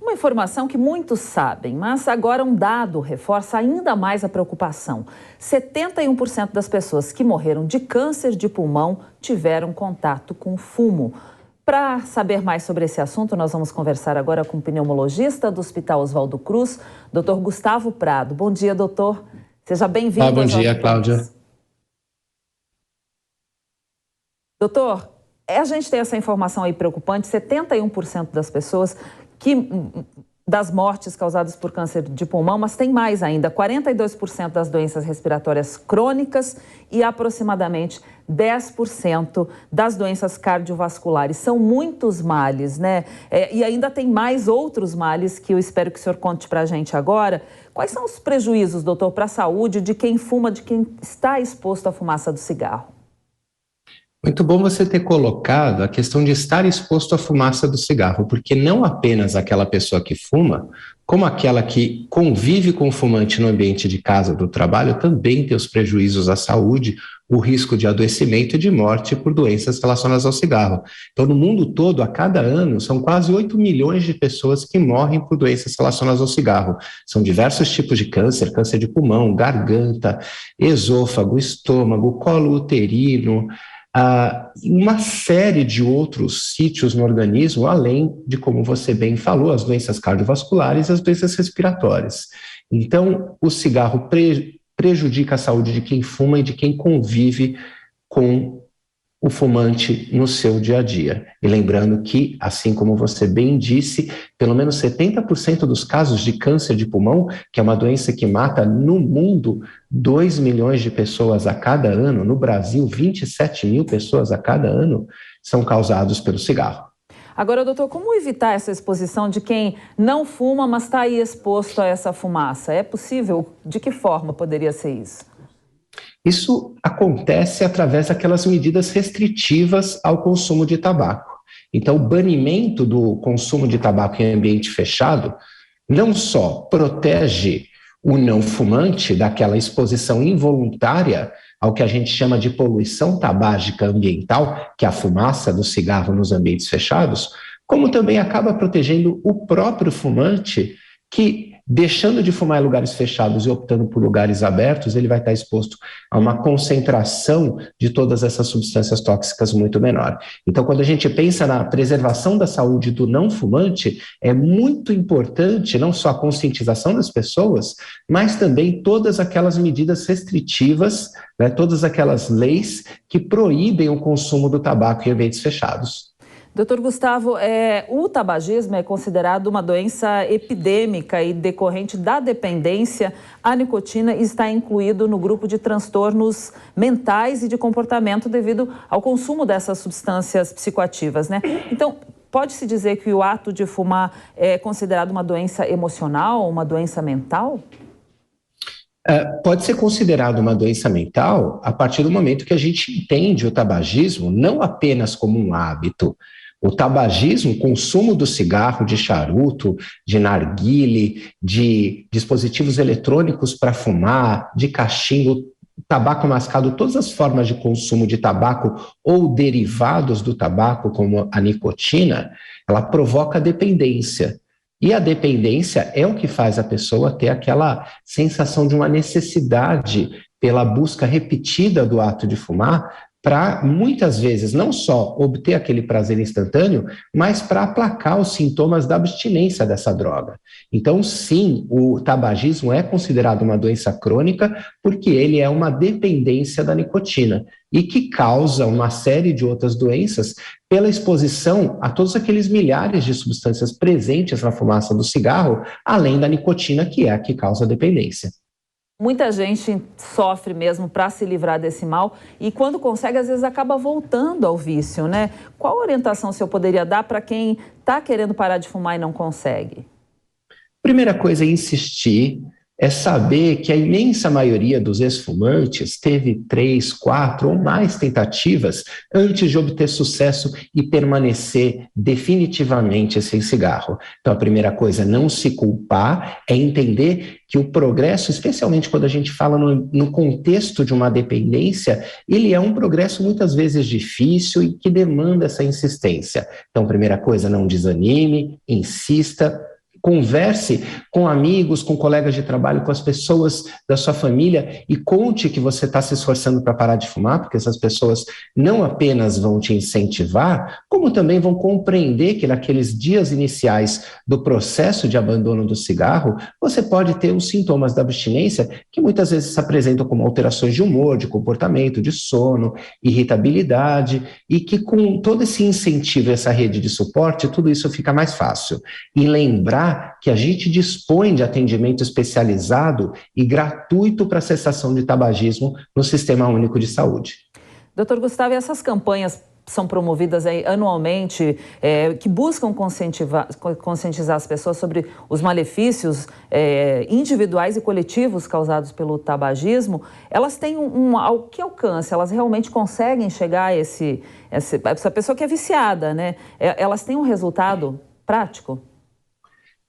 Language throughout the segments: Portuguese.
Uma informação que muitos sabem, mas agora um dado reforça ainda mais a preocupação. 71% das pessoas que morreram de câncer de pulmão tiveram contato com fumo. Para saber mais sobre esse assunto, nós vamos conversar agora com o pneumologista do Hospital Oswaldo Cruz, Dr. Gustavo Prado. Bom dia, doutor. Seja bem-vindo. Bom dia, Cláudia. Doutor, a gente tem essa informação aí preocupante, 71% das pessoas das mortes causadas por câncer de pulmão, mas tem mais ainda, 42% das doenças respiratórias crônicas e aproximadamente 10% das doenças cardiovasculares. São muitos males, né? E ainda tem mais outros males que eu espero que o senhor conte para a gente agora. Quais são os prejuízos, doutor, para a saúde de quem fuma, de quem está exposto à fumaça do cigarro? Muito bom você ter colocado a questão de estar exposto à fumaça do cigarro, porque não apenas aquela pessoa que fuma, como aquela que convive com o fumante no ambiente de casa ou do trabalho, também tem os prejuízos à saúde, o risco de adoecimento e de morte por doenças relacionadas ao cigarro. Então, no mundo todo, a cada ano, são quase 8 milhões de pessoas que morrem por doenças relacionadas ao cigarro. São diversos tipos de câncer, câncer de pulmão, garganta, esôfago, estômago, colo uterino, uma série de outros sítios no organismo, além de, como você bem falou, as doenças cardiovasculares e as doenças respiratórias. Então, o cigarro prejudica a saúde de quem fuma e de quem convive com o fumante no seu dia a dia. E lembrando que, assim como você bem disse, pelo menos 70% dos casos de câncer de pulmão, que é uma doença que mata no mundo 2 milhões de pessoas a cada ano, no Brasil 27 mil pessoas a cada ano, são causados pelo cigarro. Agora, doutor, como evitar essa exposição de quem não fuma, mas está aí exposto a essa fumaça? É possível? De que forma poderia ser isso? Isso acontece através daquelas medidas restritivas ao consumo de tabaco. Então, o banimento do consumo de tabaco em ambiente fechado não só protege o não fumante daquela exposição involuntária ao que a gente chama de poluição tabágica ambiental, que é a fumaça do cigarro nos ambientes fechados, como também acaba protegendo o próprio fumante que, deixando de fumar em lugares fechados e optando por lugares abertos, ele vai estar exposto a uma concentração de todas essas substâncias tóxicas muito menor. Então, quando a gente pensa na preservação da saúde do não fumante, é muito importante não só a conscientização das pessoas, mas também todas aquelas medidas restritivas, né, todas aquelas leis que proíbem o consumo do tabaco em ambientes fechados. Doutor Gustavo, o tabagismo é considerado uma doença epidêmica e decorrente da dependência à nicotina e está incluído no grupo de transtornos mentais e de comportamento devido ao consumo dessas substâncias psicoativas, né? Então, pode-se dizer que o ato de fumar é considerado uma doença emocional, uma doença mental? Pode ser considerado uma doença mental a partir do momento que a gente entende o tabagismo não apenas como um hábito. O tabagismo, o consumo do cigarro, de charuto, de narguile, de dispositivos eletrônicos para fumar, de cachimbo, tabaco mascado, todas as formas de consumo de tabaco ou derivados do tabaco, como a nicotina, ela provoca dependência. E a dependência é o que faz a pessoa ter aquela sensação de uma necessidade pela busca repetida do ato de fumar, para muitas vezes não só obter aquele prazer instantâneo, mas para aplacar os sintomas da abstinência dessa droga. Então, sim, o tabagismo é considerado uma doença crônica porque ele é uma dependência da nicotina e que causa uma série de outras doenças pela exposição a todos aqueles milhares de substâncias presentes na fumaça do cigarro, além da nicotina, que é a que causa a dependência. Muita gente sofre mesmo para se livrar desse mal e quando consegue, às vezes acaba voltando ao vício, né? Qual orientação o senhor poderia dar para quem está querendo parar de fumar e não consegue? Primeira coisa é insistir, é saber que a imensa maioria dos ex-fumantes teve 3, 4 ou mais tentativas antes de obter sucesso e permanecer definitivamente sem cigarro. Então, a primeira coisa é não se culpar, é entender que o progresso, especialmente quando a gente fala no contexto de uma dependência, ele é um progresso muitas vezes difícil e que demanda essa insistência. Então, primeira coisa, não desanime, insista, Converse com amigos, com colegas de trabalho, com as pessoas da sua família e conte que você está se esforçando para parar de fumar, porque essas pessoas não apenas vão te incentivar, como também vão compreender que naqueles dias iniciais do processo de abandono do cigarro, você pode ter os sintomas da abstinência que muitas vezes se apresentam como alterações de humor, de comportamento, de sono, irritabilidade, e que com todo esse incentivo, essa rede de suporte, tudo isso fica mais fácil. E lembrar que a gente dispõe de atendimento especializado e gratuito para cessação de tabagismo no Sistema Único de Saúde. Doutor Gustavo, e essas campanhas são promovidas aí anualmente, que buscam conscientizar as pessoas sobre os malefícios individuais e coletivos causados pelo tabagismo, elas têm que alcance? Elas realmente conseguem chegar a essa pessoa que é viciada, né? Elas têm um resultado prático?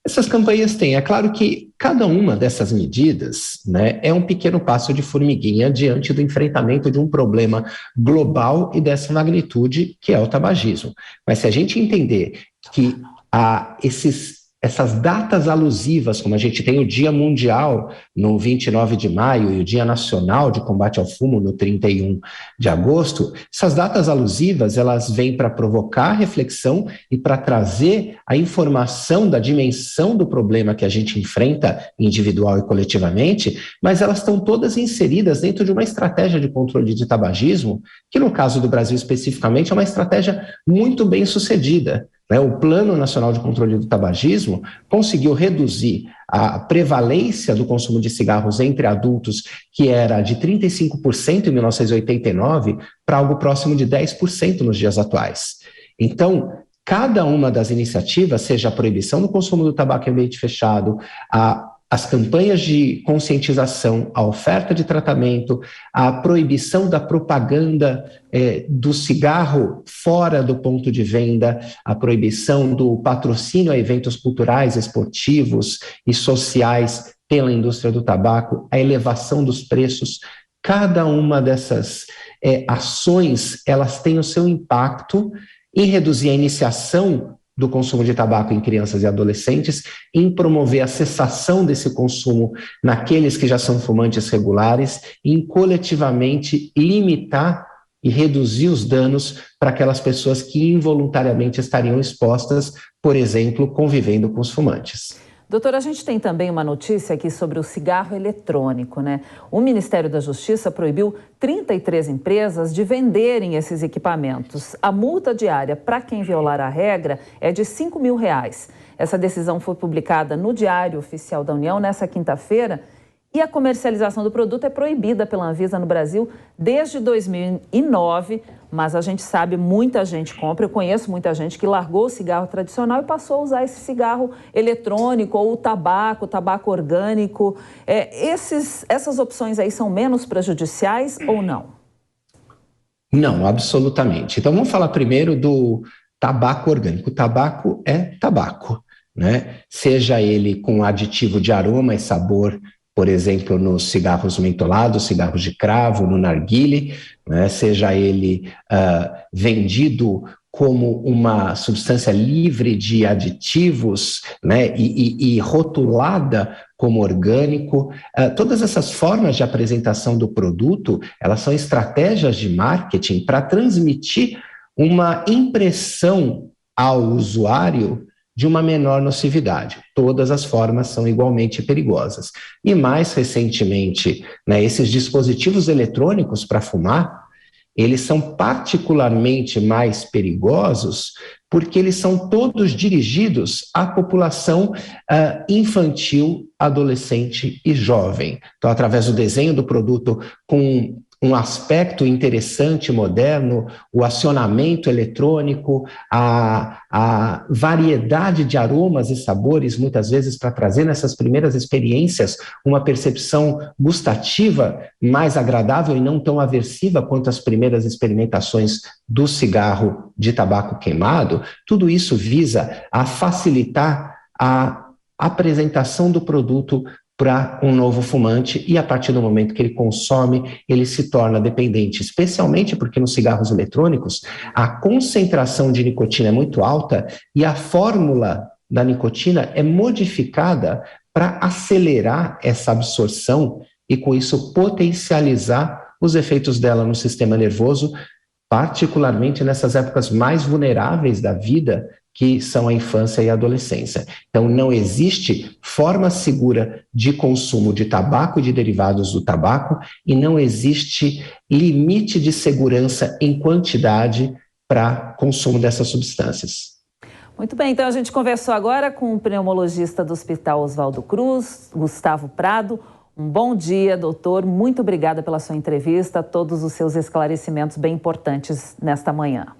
Essas campanhas têm. É claro que cada uma dessas medidas, né, é um pequeno passo de formiguinha diante do enfrentamento de um problema global e dessa magnitude que é o tabagismo. Mas se a gente entender que essas datas alusivas, como a gente tem o Dia Mundial no 29 de maio e o Dia Nacional de Combate ao Fumo no 31 de agosto, essas datas alusivas, elas vêm para provocar reflexão e para trazer a informação da dimensão do problema que a gente enfrenta individual e coletivamente, mas elas estão todas inseridas dentro de uma estratégia de controle de tabagismo, que no caso do Brasil especificamente é uma estratégia muito bem sucedida. O Plano Nacional de Controle do Tabagismo conseguiu reduzir a prevalência do consumo de cigarros entre adultos, que era de 35% em 1989, para algo próximo de 10% nos dias atuais. Então, cada uma das iniciativas, seja a proibição do consumo do tabaco em ambiente fechado, as campanhas de conscientização, a oferta de tratamento, a proibição da propaganda do cigarro fora do ponto de venda, a proibição do patrocínio a eventos culturais, esportivos e sociais pela indústria do tabaco, a elevação dos preços, cada uma dessas ações, elas têm o seu impacto em reduzir a iniciação do consumo de tabaco em crianças e adolescentes, em promover a cessação desse consumo naqueles que já são fumantes regulares, em coletivamente limitar e reduzir os danos para aquelas pessoas que involuntariamente estariam expostas, por exemplo, convivendo com os fumantes. Doutora, a gente tem também uma notícia aqui sobre o cigarro eletrônico, né? O Ministério da Justiça proibiu 33 empresas de venderem esses equipamentos. A multa diária para quem violar a regra é de R$5.000. Essa decisão foi publicada no Diário Oficial da União nessa quinta-feira e a comercialização do produto é proibida pela Anvisa no Brasil desde 2009, mas a gente sabe, muita gente compra, eu conheço muita gente que largou o cigarro tradicional e passou a usar esse cigarro eletrônico ou o tabaco orgânico. Essas opções aí são menos prejudiciais ou não? Não, absolutamente. Então vamos falar primeiro do tabaco orgânico. O tabaco é tabaco, né? Seja ele com aditivo de aroma e sabor, por exemplo, nos cigarros mentolados, cigarros de cravo, no narguile, né? Seja ele vendido como uma substância livre de aditivos, né? e rotulada como orgânico. Todas essas formas de apresentação do produto, elas são estratégias de marketing para transmitir uma impressão ao usuário de uma menor nocividade. Todas as formas são igualmente perigosas. E mais recentemente, né, esses dispositivos eletrônicos para fumar, eles são particularmente mais perigosos porque eles são todos dirigidos à população infantil, adolescente e jovem. Então, através do desenho do produto com um aspecto interessante, moderno, o acionamento eletrônico, a variedade de aromas e sabores, muitas vezes para trazer nessas primeiras experiências uma percepção gustativa mais agradável e não tão aversiva quanto as primeiras experimentações do cigarro de tabaco queimado. Tudo isso visa a facilitar a apresentação do produto para um novo fumante e a partir do momento que ele consome, ele se torna dependente, especialmente porque nos cigarros eletrônicos a concentração de nicotina é muito alta e a fórmula da nicotina é modificada para acelerar essa absorção e, com isso, potencializar os efeitos dela no sistema nervoso, particularmente nessas épocas mais vulneráveis da vida, que são a infância e a adolescência. Então, não existe forma segura de consumo de tabaco e de derivados do tabaco e não existe limite de segurança em quantidade para consumo dessas substâncias. Muito bem, então a gente conversou agora com o pneumologista do Hospital Oswaldo Cruz, Gustavo Prado. Um bom dia, doutor. Muito obrigada pela sua entrevista, todos os seus esclarecimentos bem importantes nesta manhã.